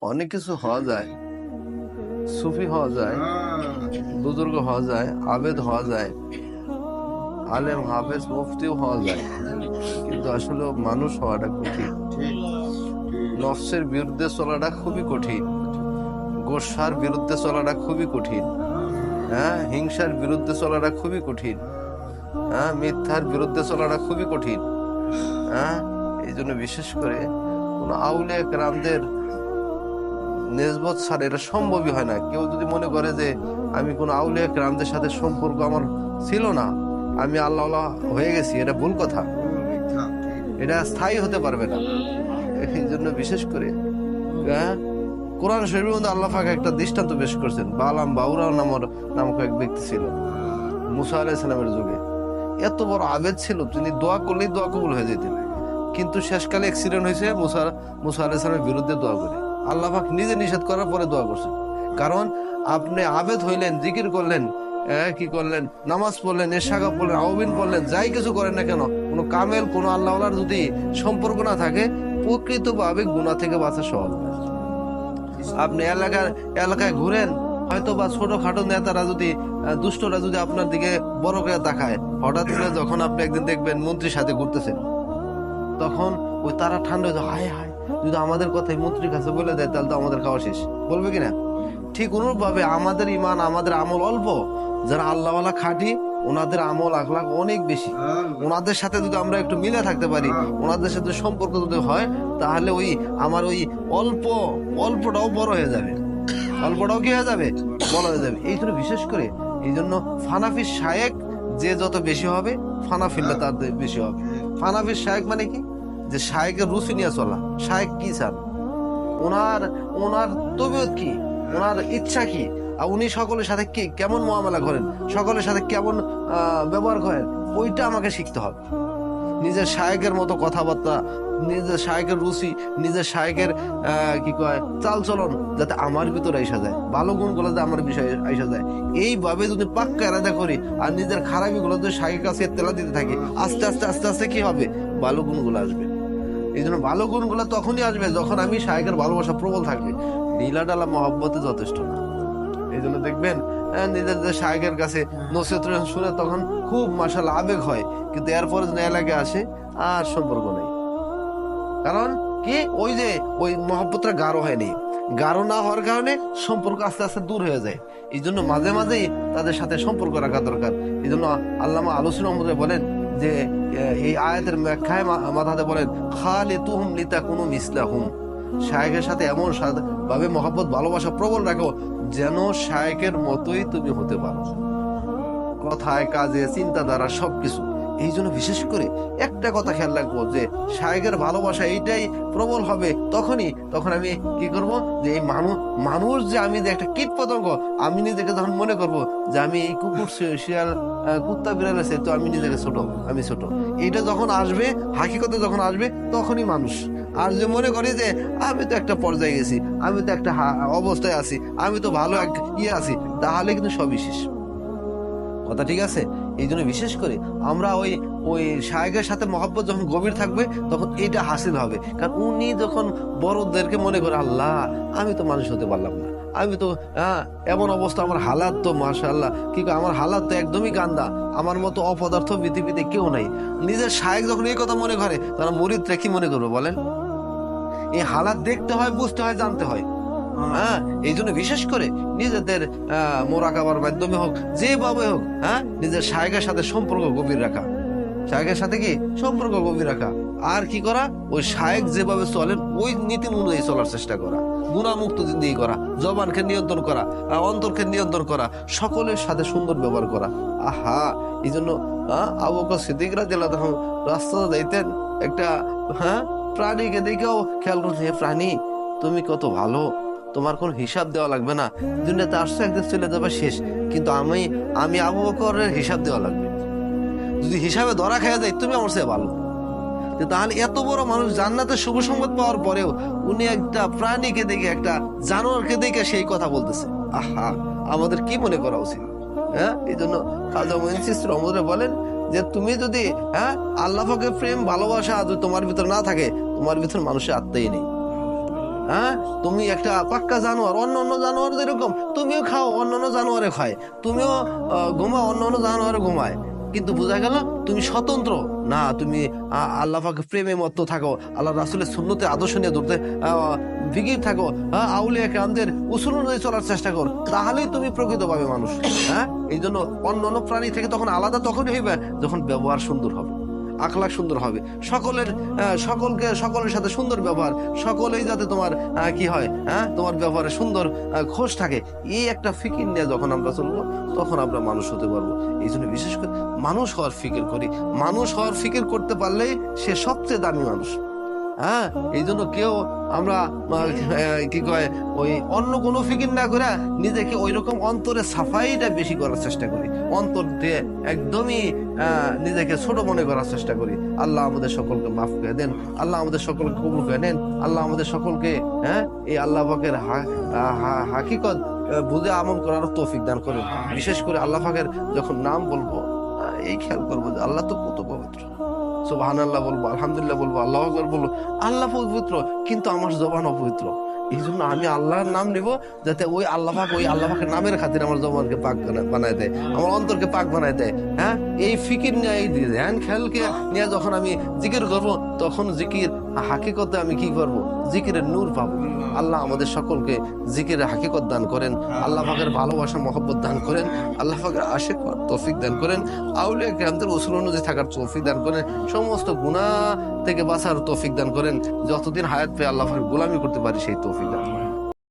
অনেক কিছু হওয়া যায়, সুফি হওয়া যায়, বুজুর্গ হওয়া যায়, আবেদ হওয়া যায়, আলেম হাফেজ মুফতিও হওয়া যায়, কিন্তু আসলে মানুষ হওয়াটা কঠিন। নফসের বিরুদ্ধে চলাটা খুবই কঠিন, গোসার বিরুদ্ধে চলাটা খুবই কঠিন, হিংসার বিরুদ্ধে চলাটা খুবই কঠিন, মিথ্যার বিরুদ্ধে চলাটা খুবই কঠিন। এই জন্য বিশেষ করে কোন আউলিয়া কেরামদের নেসবত ছাড়া এটা সম্ভবই হয় না। কেউ যদি মনে করে যে আমি কোন আউলিয়া কেরামদের সাথে সম্পর্ক আমার ছিল না, আমি আল্লাহ হয়ে গেছি, এটা ভুল কথা, এটা স্থায়ী হতে পারবে না। এই জন্য বিশেষ করে কোরআন শরীফের মধ্যে আল্লাহ পাক একটা দৃষ্টান্ত পেশ করছেন। বালাম বাউরা নামক এক ব্যক্তি ছিল মুসা আলাইহিস সালামের যুগে, এত বড় আবেদ ছিল, তিনি দোয়া করলেই দোয়া কবুল হয়ে যেতেন, কিন্তু শেষকালে অ্যাক্সিডেন্ট হয়েছে মুসা আলাইহিস সালামের বিরুদ্ধে দোয়া করে। আল্লাহ পাক নিজে নিষেধ করার পরে দোয়া করছেন, কারণ আপনি আবেদ হইলেন, জিকির করলেন, কি করলেন, নামাজ পড়লেন, এরশাগা পড়লেন, আউবিন পড়লেন, যাই কিছু করেন না কেন, কোনো কামেল কোনো আল্লাহওয়ালার যদি সম্পর্ক না থাকে, প্রকৃতভাবে গুনাহ থেকে বাঁচা সহজ না। আপনি এলাকায় ঘুরেন, হয়তো বা ছোটখাটো নেতারা যদি দুষ্টরা যদি আপনার দিকে বড় করে তাকায়, হঠাৎ করে যখন আপনি একদিন দেখবেন মন্ত্রীর সাথে ঘুরতেছেন, তখন ওই তারা ঠান্ডা হয়ে হায় হায়, যদি আমাদের কথাই মন্ত্রীর কাছে বলে দেয় তাহলে তো আমাদের খাওয়া শেষ, বলবে কিনা? ঠিক অনুরূপ ভাবে আমাদের ইমান, আমাদের আমল অল্প, যারা আল্লাহওয়ালা খাঁটি, ওনাদের আমল আখলাক অনেক বেশি। ওনাদের সাথে যদি আমরা একটু মিলে থাকতে পারি, ওনাদের সাথে সম্পর্ক যদি হয়, তাহলে ওই আমার ওই অল্পটাও বড় হয়ে যাবে, অল্পটাও কি হয়ে যাবে, বড় হয়ে যাবে। এই জন্য বিশেষ করে এই জন্য ফানাফির শায়েক যে যত বেশি হবে, ফানাফিল্লা তার বেশি হবে। ফানাফির শায়েক মানে কি? যে শায়েকের রুচি নিয়ে চলা। শায়েক কি চান, ওনার তবিয়ত কি, ওনার ইচ্ছা কি, আর উনি সকলের সাথে কি কেমন মুআমালা করেন, সকলের সাথে কেমন ব্যবহার করেন, ওইটা আমাকে শিখতে হবে। নিজের শায়েকের মতো কথাবার্তা, নিজের শায়েকের রুচি, নিজের শায়েকের কি কয় চালচলন যাতে আমার ভিতরে আইসা যায়, ভালো গুণগুলো যাতে আমার বিষয়ে আইসা যায়, এইভাবে যদি পাক্কা এরাদা করি আর নিজের খারাপিগুলো যদি শায়েকের কাছে তেলা দিতে থাকি, আস্তে আস্তে আস্তে আস্তে কি হবে, ভালো গুণগুলো আসবে। এই জন্য ভালো গুণগুলো তখনই আসবে যখন আমি শায়েকের ভালোবাসা প্রবল থাকবে। নীলাডালা মহব্বতে যথেষ্ট না। এই জন্য দেখবেন নিজের যে শায়েকের কাছে নসিহত শুনে তখন খুব মাশাআল্লাহ আবেগ হয়, কিন্তু এরপরে যখন এলাকায় আসে আর সম্পর্ক নেই। কারণ কি, ওই যে ওই মহব্বতটা গাঢ় হয়নি, গাঢ় না হওয়ার কারণে সম্পর্ক আস্তে আস্তে দূর হয়ে যায়। এই জন্য মাঝে মাঝেই তাদের সাথে সম্পর্ক রাখা দরকার। এই জন্য আল্লামা আলোচনা বলেন যে এই আয়াতের ব্যাখ্যায় মাথাতে বলেন, খালিতুহুম লিতাকুনু মিসলাহুম, শায়েকের সাথে এমন ভাবে মহব্বত ভালোবাসা প্রবল রাখো যেন শায়েকের মতোই তুমি হতে পারো, কথায় কাজে চিন্তাধারা সবকিছু। এই জন্য বিশেষ করে একটা কথা খেয়াল রাখবো যে শায়েকের ভালোবাসা এইটাই প্রবল হবে তখন আমি কি করব, যে এই মানুষ যে আমি যে একটা কীট পতঙ্গ, আমি নিজেকে যখন মনে করব যে আমি এই কুকুর শিয়াল কুত্তা বিড়াল আছে, তো আমি নিজেকে আমি ছোট, এইটা যখন আসবে, হাকিকতে যখন আসবে, তখনই মানুষ। আর যে মনে করি যে আমি তো একটা পর্যায়ে গেছি, আমি তো একটা অবস্থায় আছি, আমি তো ভালো এক আছি, তাহলে কিন্তু সবই শেষ। কথা ঠিক আছে? এই জন্য বিশেষ করে আমরা ওই শায়েকের সাথে মহব্বত যখন গভীর থাকবে, তখন এইটা হাসিল হবে। কারণ উনি যখন বড়দেরকে মনে করে, আল্লাহ আমি তো মানুষ হতে পারলাম না, আমি তো এমন অবস্থা, আমার হালাত তো মাশাআল্লাহ, কি আমার হালাত তো একদমই গান্দা, আমার মতো অপদার্থ পৃথিবীতে কেউ নাই। নিজের শায়েক যখন এই কথা মনে করে, তারা মুরিদরা কি মনে করবে বলেন? এই হালাত দেখতে হয়, বুঝতে হয়, জানতে হয়। এই জন্য বিশেষ করে নিজেদের মোরাকাবার মাধ্যমে হোক, যেভাবে হোক, নিজের শায়েকের সাথে সম্পর্ক গভীর রাখা, শায়েকের সাথে কি সম্পর্ক গভীর রাখা, আর কি করা, ওই শায়েক যেভাবে চলেন ওই নীতি অনুযায়ী চলার চেষ্টা করা, গুনাহমুক্ত জিন্দেগি করা, জবানকে নিয়ন্ত্রণ করা, অন্তরকে নিয়ন্ত্রণ করা, সকলের সাথে সুন্দর ব্যবহার করা। এই জন্য আবু বকর সিদ্দিক রাদিয়াল্লাহু আনহু রাস্তাতে যাইতেন, একটা প্রাণীকে দেখেও খেয়াল করছেন, হে প্রাণী তুমি কত ভালো, তোমার কোন হিসাব দেওয়া লাগবে না, দুনিয়াতে আসছে একদিন চলে যাবে শেষ, কিন্তু আমি আবু বকরের হিসাব দেওয়া লাগবে, যদি হিসাবে ধরা খেয়ে যায় তুমি আমার চেয়ে ভালো। তাহলে এত বড় মানুষ জান্নাতের শুভ সংবাদ পাওয়ার পরেও উনি একটা প্রাণীকে দেখে, একটা জানোয়ারকে দেখে সেই কথা বলতেছে। আমাদের কি মনে করা উচিত? এই জন্য খাজা মঈন চিশতি রহমাতুল্লাহ বলেন যে তুমি যদি আল্লাহ পাকের প্রেম ভালোবাসা যদি তোমার ভিতর না থাকে, তোমার ভিতর মানুষের আত্মাই নেই। হ্যাঁ, তুমি একটা পাক্কা জানোয়ার, অন্য অন্য জানোয়ার যেরকম তুমিও খাও, অন্য অন্য জানোয়ারে খায়, তুমিও ঘুমাও, অন্য অন্য জানোয়ারে ঘুমায়, কিন্তু বোঝা গেল তুমি স্বতন্ত্র না, তুমি আল্লাহ পাক প্রেমে মত্ত থাকো, আল্লাহ রাসূলের সুন্নতে আদর্শ নিয়ে ধরতে বিগির থাকো, আউলিয়া কেরামদের উসুল অনুযায়ী চলার চেষ্টা করো, তাহলেই তুমি প্রকৃতভাবে মানুষ। হ্যাঁ, এই জন্য অন্য অন্য প্রাণী থেকে তখন আলাদা তখনই হইবে যখন ব্যবহার সুন্দর হবে, আখলাক সুন্দর হবে, সকলের সাথে সুন্দর ব্যবহার, সকলেই যাতে তোমার কি হয়, হ্যাঁ, তোমার ব্যবহারে সুন্দর খোঁজ থাকে, এই একটা ফিকির নিয়ে যখন আমরা চলবো তখন আমরা মানুষ হতে পারবো। এই জন্য বিশেষ করে মানুষ হওয়ার ফিকির করি, মানুষ হওয়ার ফিকির করতে পারলেই সে সবচেয়ে দামি মানুষ। হ্যাঁ, এই জন্য কেউ আমরা কি কয় ওই অন্য কোনো ফিকির না করে নিজেকে ওই রকম অন্তরে সাফাইটা বেশি করার চেষ্টা করি, অন্তর দিয়ে একদমই নিজেকে ছোট মনে করার চেষ্টা করি। আল্লাহ আমাদের সকলকে মাফ করে দেন, আল্লাহ আমাদের সকলকে কবুল করে নেন, আল্লাহ আমাদের সকলকে এই আল্লাহ পাকের হাকিকত বুঝে আমল করার তৌফিক দান করেন। বিশেষ করে আল্লাহ পাকের যখন নাম বলবো এই খেয়াল করবো যে আল্লাহ তো কত পবিত্র, সুবহানাল্লাহ বলবো, আলহামদুলিল্লাহ বলবো, আল্লাহু আকবার বলবো, আল্লাহ পবিত্র কিন্তু আমার জবান অপবিত্র। এই জন্য আমি আল্লাহর নাম নিব যাতে ওই আল্লাহ পাকের নামের খাতির আমার জবানকে পাক বানায় দেয়, আমার অন্তরকে পাক বানায় দেয়। হ্যাঁ, এই ফিকির নিয়ে, এই ধ্যান খেয়ালকে নিয়ে যখন আমি জিকির করবো তখন জিকির হাকিকতে আমি কি করবো, জিকিরের নূর পাবো। আল্লাহ আমাদের সকলকে জিকিরের হাকিকত দান করেন, আল্লাহ পাকের ভালোবাসা মহব্বত দান করেন, আল্লাহ পাকের আশিক হওয়ার তৌফিক দান করেন, আউলিয়া কেরামদের উসুল অনুযায়ী থাকার তৌফিক দান করেন, সমস্ত গুনাহ থেকে বাঁচার তৌফিক দান করেন, যতদিন হায়াত পেয়ে আল্লাহ পাকের গোলামি করতে পারি সেই তৌফিক দান করেন।